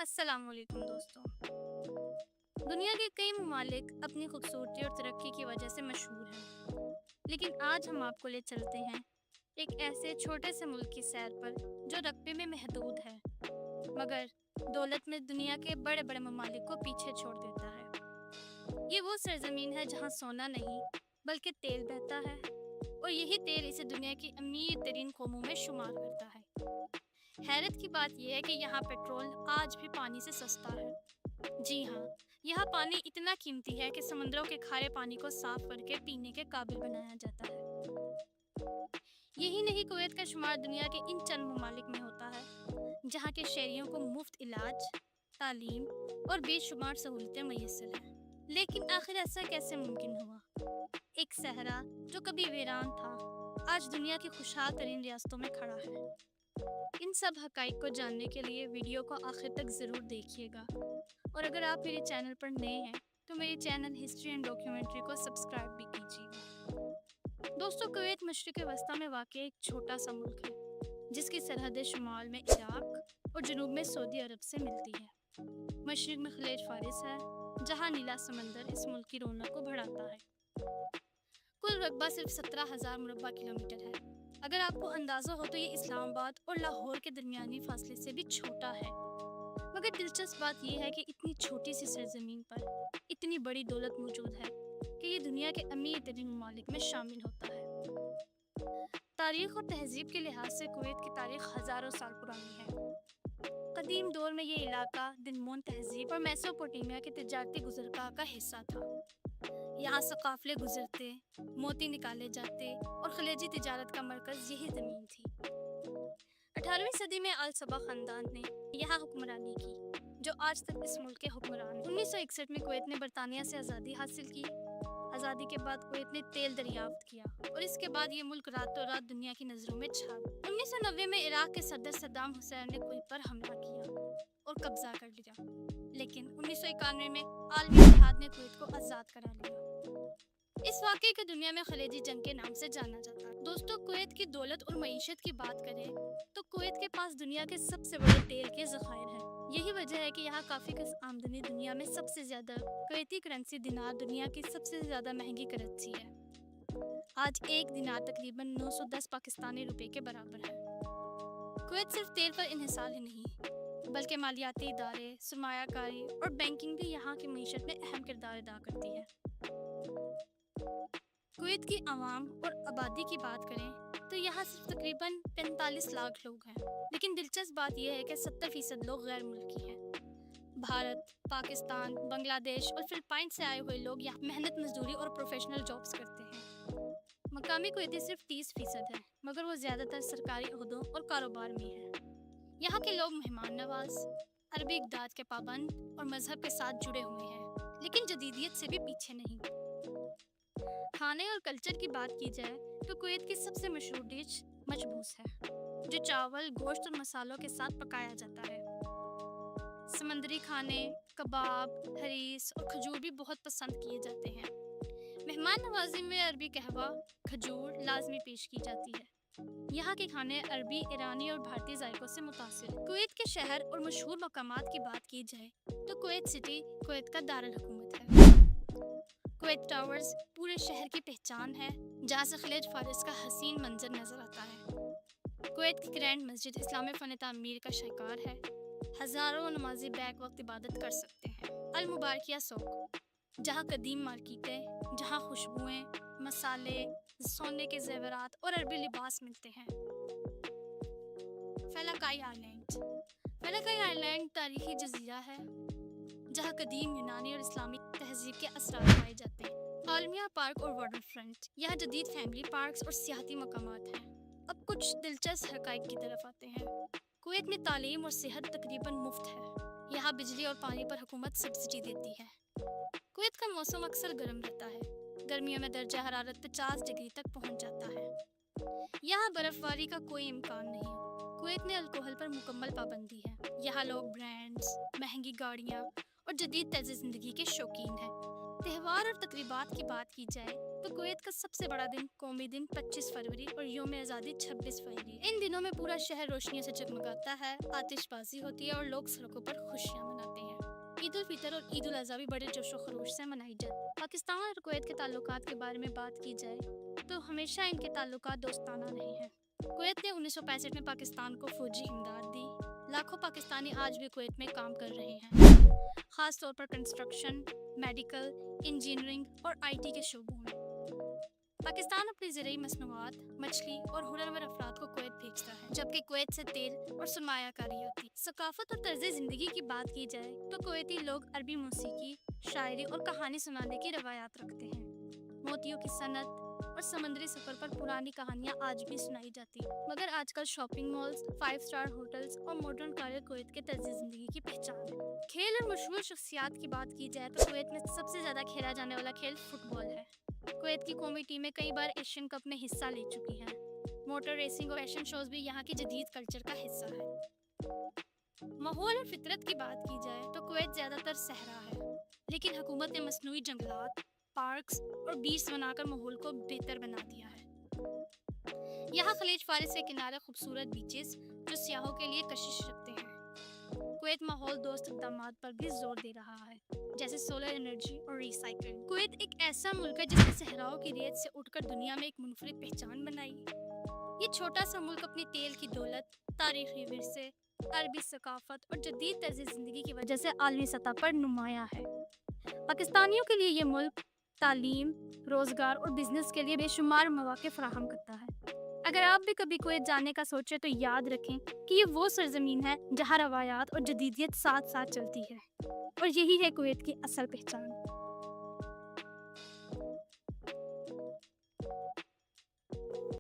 अस्सलाम वालेकुम दोस्तों। दुनिया के कई ममालिक अपनी खूबसूरती और तरक्की की वजह से मशहूर हैं, लेकिन आज हम आपको ले चलते हैं एक ऐसे छोटे से मुल्क की सैर पर जो रकबे में महदूद है, मगर दौलत में दुनिया के बड़े बड़े ममालिक को पीछे छोड़ देता है। ये वो सरजमीन है जहाँ सोना नहीं बल्कि तेल बहता है, और यही तेल इसे दुनिया की अमीर तरीन कौमों में शुमार करता है। हैरत की बात यह है कि यहाँ पेट्रोल आज भी पानी से सस्ता है। जी हाँ, यहाँ पानी इतना कीमती है कि समुद्रों के खारे पानी को साफ करके पीने के काबिल बनाया जाता है। यही नहीं, कुवैत का शुमार दुनिया के इन चंद ममालिक में होता है जहाँ के शहरियों को मुफ्त इलाज, तालीम और बेशुमार सहूलतें मैसर हैं। लेकिन आखिर ऐसा कैसे मुमकिन हुआ? एक सहरा जो कभी वीरान था, आज दुनिया की खुशहाल तरीन रियासतों में खड़ा है। इन सब हकाइक को जानने के लिए वीडियो को आखिर तक ज़रूर देखिएगा, और अगर आप मेरे चैनल पर नए हैं तो मेरे चैनल हिस्ट्री एंड डॉक्यूमेंट्री को सब्सक्राइब भी कीजिएगा। दोस्तों, कुवैत मशरिक़ वस्ता में वाक़ एक छोटा सा मुल्क है जिसकी सरहदें शुमाल में इराक और जनूब में सऊदी अरब से मिलती है। मशरिक़ में खलीज फारिस है जहाँ नीला समंदर इस मुल्क की रौनक को बढ़ाता है। कुल रकबा सिर्फ 17,000 मुरब्बा किलोमीटर है। अगर आपको अंदाज़ा हो तो ये इस्लामाबाद और लाहौर के दरमियानी फासले से भी छोटा है। मगर दिलचस्प बात यह है कि इतनी छोटी सी सरजमीन पर इतनी बड़ी दौलत मौजूद है कि ये दुनिया के अमीर तरीन ममालिक में शामिल होता है। तारीख और तहजीब के लिहाज से कुवैत की तारीख हज़ारों साल पुरानी है। कदीम दौर में ये इलाका दिनमोन तहजीब और मेसोपोटामिया के तिजारती गुज़रगाह का हिस्सा था। यहाँ से काफिले गुजरते, मोती निकाले जाते और खलेजी तिजारत का मरकज यही ज़मीन थी। 18वीं सदी में अल सबा ख़ानदान ने यहाँ हुक्मरानी की, जो आज तक इस मुल्क के हुक्मरान हैं। 1961 में कुवैत ने बरतानिया से आज़ादी हासिल की। आज़ादी के बाद कुवैत ने तेल दरियाफ्त किया और इसके बाद ये मुल्क रातों रात दुनिया की नज़रों में छा गया। 1990 में इराक के सदर सद्दाम हुसैन ने कुवैत पर हमला किया और कब्जा कर लिया, लेकिन 1991 में आलमी इत्तेहाद ने कुवैत को आज़ाद करा लिया। इस वाक़े को दुनिया में खलीजी जंग के नाम से जाना जाता है। दोस्तों, कुवैत की दौलत और मईशत की बात करें तो कुवैत के पास दुनिया के सबसे बड़े तेल के ज़खायर हैं। यही वजह है कि यहाँ काफ़ी की आमदनी दुनिया में सबसे ज़्यादा। कुवैती करेंसी दिनार दुनिया की सबसे ज़्यादा महंगी करेंसी है। आज एक दिनार तकरीबन 910 पाकिस्तानी रुपए के बराबर है। कुवैत सिर्फ तेल पर इन्हिसार ही नहीं बल्कि मालियाती इदारे, सरमायाकारी और बैंकिंग भी यहाँ की मईशत में अहम किरदार अदा करती है। कुवैत की आवाम और आबादी की बात करें तो यहाँ सिर्फ तकरीबन 45 लाख लोग हैं, लेकिन दिलचस्प बात यह है कि 70% लोग गैर मुल्की हैं। भारत, पाकिस्तान, बांग्लादेश और फिलिपाइन से आए हुए लोग यहाँ मेहनत मजदूरी और प्रोफेशनल जॉब्स करते हैं। मकामी कुवैती सिर्फ 30% है, मगर वो ज़्यादातर सरकारी ओहदों और कारोबार में है। यहाँ के लोग मेहमान नवाज, अरबी इक़दाद के पाबंद और मजहब के साथ जुड़े हुए हैं, लेकिन जदीदियत से भी पीछे नहीं। खाने और कल्चर की बात की जाए तो कुवैत की सबसे मशहूर डिश मचबूस है, जो चावल, गोश्त और मसालों के साथ पकाया जाता है। समंदरी खाने, कबाब, हरीस और खजूर भी बहुत पसंद किए जाते हैं। मेहमान नवाजी में अरबी कहवा, खजूर लाजमी पेश की जाती है। यहाँ के खाने अरबी, ईरानी और भारतीय जायकों से मुतासिर हैं। कुवैत के शहर और मशहूर मकामात की बात की जाए तो कुवैत सिटी कुवैत का दारुल हुकूमत है। कुवैत टावर्स पूरे शहर की पहचान है, जहाँ से खलीज फारिस का हसीन मंजर नजर आता है। कुवैत की ग्रैंड मस्जिद इस्लामी फ़न तामीर का शिकार है। हज़ारों नमाजी बैक वक्त इबादत कर सकते हैं। अल मुबारकिया सौक, जहाँ कदीम मार्केटें, जहाँ खुशबुएँ, मसाले, सोने के ज़ेवरात और अरबी लिबास मिलते हैं। फेलाकाई आइलैंड तारीखी जजीरा है जहाँ कदीम यूनानी और इस्लामी तहजीब के असरात पाए जाते हैं। आलमिया पार्क और वाटर फ्रंट, यहाँ जदीद फैमिली पार्क्स और सियाहती मकामात हैं। अब कुछ दिलचस्प हक़ाइक़ की तरफ आते हैं। कुवैत में तालीम और सेहत तकरीबन मुफ्त है। यहाँ बिजली और पानी पर हुकूमत सब्सिडी देती है। कुवैत का मौसम अक्सर गर्म रहता है। गर्मियों में दर्जा हरारत 50 डिग्री तक पहुँच जाता है। यहाँ बर्फबारी का कोई इम्कान नहीं। कुवैत में अल्कोहल पर मुकम्मल पाबंदी है। यहाँ लोग ब्रांड्स, महंगी गाड़ियाँ और जदीद तर्ज़ ज़िंदगी के शौकीन हैं। त्योहार और तकरीबात की बात की जाए तो कुवैत का सबसे बड़ा दिन कौमी दिन 25 फरवरी और यौम आज़ादी 26 फरवरी। इन दिनों में पूरा शहर रोशनियों से जगमगाता है, आतिशबाजी होती है और लोग सड़कों पर खुशियां मनाते हैं। ईद उल फितर और ईद उल अज़हा भी बड़े जोशो खरोश से मनाई जाती है। पाकिस्तान और कुवैत के ताल्लुकात के बारे में बात की जाए तो हमेशा इनके ताल्लुकात दोस्ताना रहे हैं। कुवैत ने 1965 में पाकिस्तान को फौजी इमदाद दी। लाखों पाकिस्तानी आज भी कुवैत में काम कर रहे हैं, खास तौर पर कंस्ट्रक्शन, मेडिकल, इंजीनियरिंग और आईटी के शोबों में। पाकिस्तान अपनी ज़रूरी मसनूआत, मछली और हुनरमंद अफराद को कुवैत भेजता है, जबकि कुवैत से तेल और सरमायाकारी होती है। सकाफत और तर्ज ज़िंदगी की बात की जाए तो कुवैती लोग अरबी मौसीकी, शायरी और कहानी सुनाने की रवायात रखते हैं। मोतियों की सनत और समंदरी सफर पर पुरानी कहानियां आज भी सुनाई जाती हैं। मगर आजकल शॉपिंग मॉल्स, 5 स्टार होटल्स और मॉडर्न कारें कुवैत के तर्ज जिंदगी की पहचान है। खेल और मशहूर शख्सियात की बात की जाए तो कुवैत में सबसे ज्यादा खेला जाने वाला खेल फुटबॉल है। कुवैत की कौमी टीमें कई बार एशियन कप में हिस्सा ले चुकी हैं। मोटर रेसिंग और फैशन शोज भी यहाँ की जदीद कल्चर का हिस्सा है। माहौल और फितरत की बात की जाए तो कुवैत ज्यादातर सहरा है, लेकिन हुकूमत ने मसनूई जंगलात, पार्क्स और बीच बनाकर माहौल को बेहतर बना दिया है। यहाँ खलीज फारिस के किनारे खूबसूरत बीचेस जो सियाहों के लिए कशिश रखते हैं। कुवैत माहौल दोस्त इक़दामात पर भी जोर दे रहा है, जैसे सोलर एनर्जी और रिसाइकलिंग। कुवैत एक ऐसा मुल्क है जिसने सहराओं की रेत से उठकर दुनिया में एक मुनफरिद पहचान बनाई। ये छोटा सा मुल्क अपनी तेल की दौलत, तारीखी विरसे, अरबी सकाफत और जदीद तर्ज जिंदगी की वजह से आलमी सतह पर नुमाया है। पाकिस्तानियों के लिए ये मुल्क तालीम, रोजगार और बिजनेस के लिए बेशुमार मौके फराहम करता है। अगर आप भी कभी कुवैत जाने का सोचें तो याद रखें कि ये वो सरजमीन है जहाँ रवायात और जदीदियत साथ साथ चलती है, और यही है कुवैत की असल पहचान।